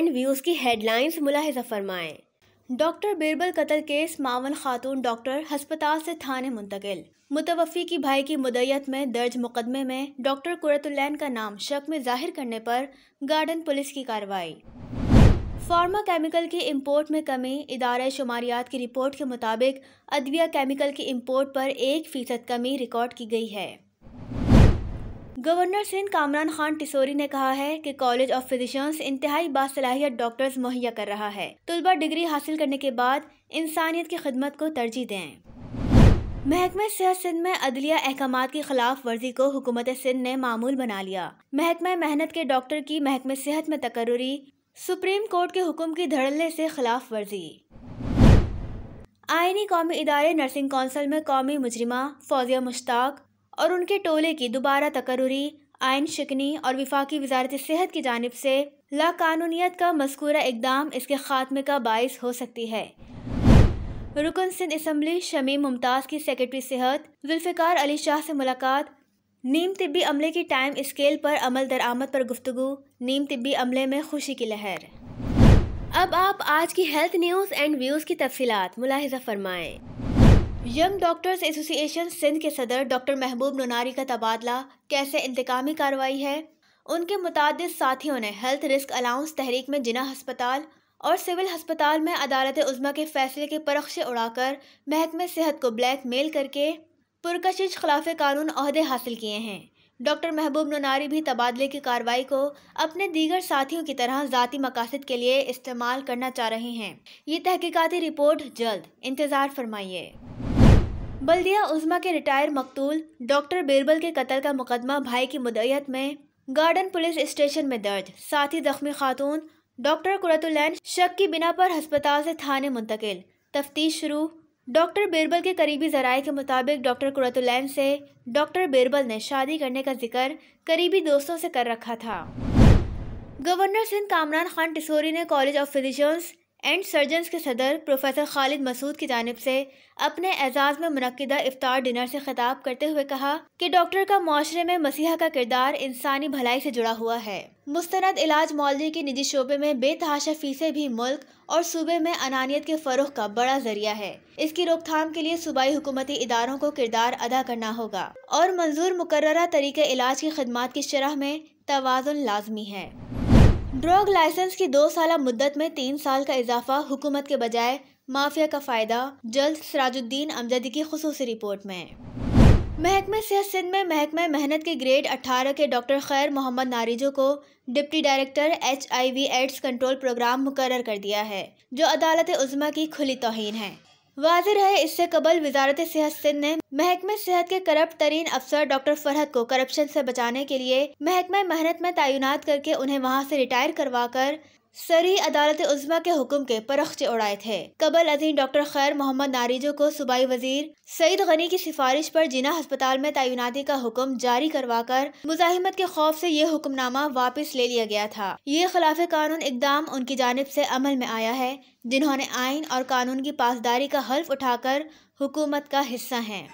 And views की headlines मुलाहिजा फरमाएं। Doctor Birbal कत्ल case, मावन खातून डॉक्टर हस्पताल से थाने मुंतकिल। मुतवफ़ी की भाई की मुद्दत में दर्ज मुकदमे में डॉक्टर कुरतुल्लैन का नाम शक में जाहिर करने पर गार्डन पुलिस की कार्रवाई। फार्मा केमिकल की इंपोर्ट में कमी, इदारे शुमारियात की रिपोर्ट के मुताबिक अदविया केमिकल की इंपोर्ट पर 1% कमी रिकॉर्ड की गई है। गवर्नर सिंध कामरान खान टिसोरी ने कहा है कि कॉलेज ऑफ फिजिशियंस इंतहाई बासलाहियत डॉक्टर्स मुहैया कर रहा है। तलबा डिग्री हासिल करने के बाद इंसानियत की खिदमत को तरजीह दें। महकमा सेहत सिंध में अदलिया अहकामात की खिलाफ वर्जी को हुकूमत सिंध ने मामूल बना लिया। महकमा मेहनत के डॉक्टर की महकमा सेहत में तकर्रुरी, सुप्रीम कोर्ट के हुक्म की धड़ल्ले से खिलाफ वर्जी। आईनी कौमी इदारे नर्सिंग कौंसिल में कौमी मुजरिमा फौजिया मुश्ताक और उनके टोले की दोबारा तकर्रुरी, आइन शिकनी और विफाकी वजारत सेहत की जानिब से लाकानूनियत का मज़कूरा इक़दाम इसके खात्मे का बाइस हो सकती है। रुकन सिंध असम्बली शमीम मुमताज़ की सेक्रेटरी सेहत जुल्फ़िकार अली शाह से मुलाकात। नीम तिब्बी अमले की टाइम स्केल पर अमल दरामद पर गुफ्तगू, नीम तिब्बी अमले में खुशी की लहर। अब आप आज की हेल्थ न्यूज़ एंड व्यूज़ की तफसीलात मुलाहिजा फरमाएं। यंग डॉक्टर्स एसोसिएशन सिंध के सदर डॉक्टर महबूब नूनारी का तबादला कैसे इंतकामी कार्रवाई है। उनके मुतादिद साथियों ने हेल्थ रिस्क अलाउंस तहरीक में जिना हस्पताल और सिविल हस्पताल में अदालत उज़्मा के फैसले के परख्शे उड़ाकर महकमे सेहत को ब्लैकमेल करके पुरकशिश खिलाफ कानून ओहदे हासिल किए हैं। डॉक्टर महबूब नूनारी भी तबादले की कार्रवाई को अपने दीगर साथियों की तरह ज़ाती मकासद के लिए इस्तेमाल करना चाह रहे हैं। ये तहकीकाती रिपोर्ट जल्द, इंतज़ार फरमाइए। बल्दिया उज़्मा के रिटायर मकतूल डॉक्टर बीरबल के कत्ल का मुकदमा भाई की मुद्दत में गार्डन पुलिस स्टेशन में दर्ज। साथ ही जख्मी खातून डॉक्टर कुरतुल्लैन शक की बिना पर हस्पताल से थाने मुंतकिल। तफ्तीश शुरू। डॉक्टर बीरबल के करीबी ज़राए के मुताबिक डॉक्टर कुरतुल्लैन से डॉक्टर बीरबल ने शादी करने का जिक्र करीबी दोस्तों से कर रखा था। गवर्नर सिंध कामरान खान टिसोरी ने college of physicians and surgeons के सदर प्रोफेसर खालिद मसूद की जानिब से अपने एजाज़ में मुनक्किदा इफ्तार डिनर से खिताब करते हुए कहा कि डॉक्टर का मुआशरे में मसीहा का किरदार इंसानी भलाई से जुड़ा हुआ है। मुस्तनद इलाज मौलवी के निजी शोबे में बेतहाशा फीसें भी मुल्क और सूबे में अनानियत के फ़रोग़ का बड़ा जरिया है। इसकी रोकथाम के लिए सूबाई हुकूमती इदारों को किरदार अदा करना होगा और मंजूर मुकर्ररा तरीके इलाज की खिदमात की शरह में तवाज़ुन लाजमी है। ड्रग लाइसेंस की 2 साला मुद्दत में 3 साल का इजाफा, हुकूमत के बजाय माफिया का फ़ायदा। जल्द सिराजुद्दीन अमजदी की खुसूसी रिपोर्ट में। महकमा सेहत सिंध में महकमा मेहनत के ग्रेड 18 के डॉक्टर खैर मोहम्मद नारिजो को deputy director HIV AIDS control program मुकर्रर कर दिया है, जो अदालत उज़्मा की खुली तौहीन है। वाज़ेह रहे, इससे कबल वजारत सेहत सिंध ने महकमे सेहत के करप्ट तरीन अफसर डॉक्टर फरहत को करप्शन से बचाने के लिए महकमा मेहनत में तैनात करके उन्हें वहां से रिटायर करवाकर सरी अदालत उज़्मा के हुक्म के परख्चे उड़ाए थे। कबल अजीम डॉक्टर खैर मोहम्मद नारिजो को सूबाई वजीर सईद गनी की सिफारिश पर जिना हस्पताल में तैनाती का हुक्म जारी करवाकर मुजाहिमत के खौफ से ये हुक्मनामा वापस ले लिया गया था। ये खिलाफ कानून इकदाम उनकी जानिब से अमल में आया है जिन्होंने आइन और कानून की पासदारी का हल्फ उठाकर हुकूमत का हिस्सा हैं।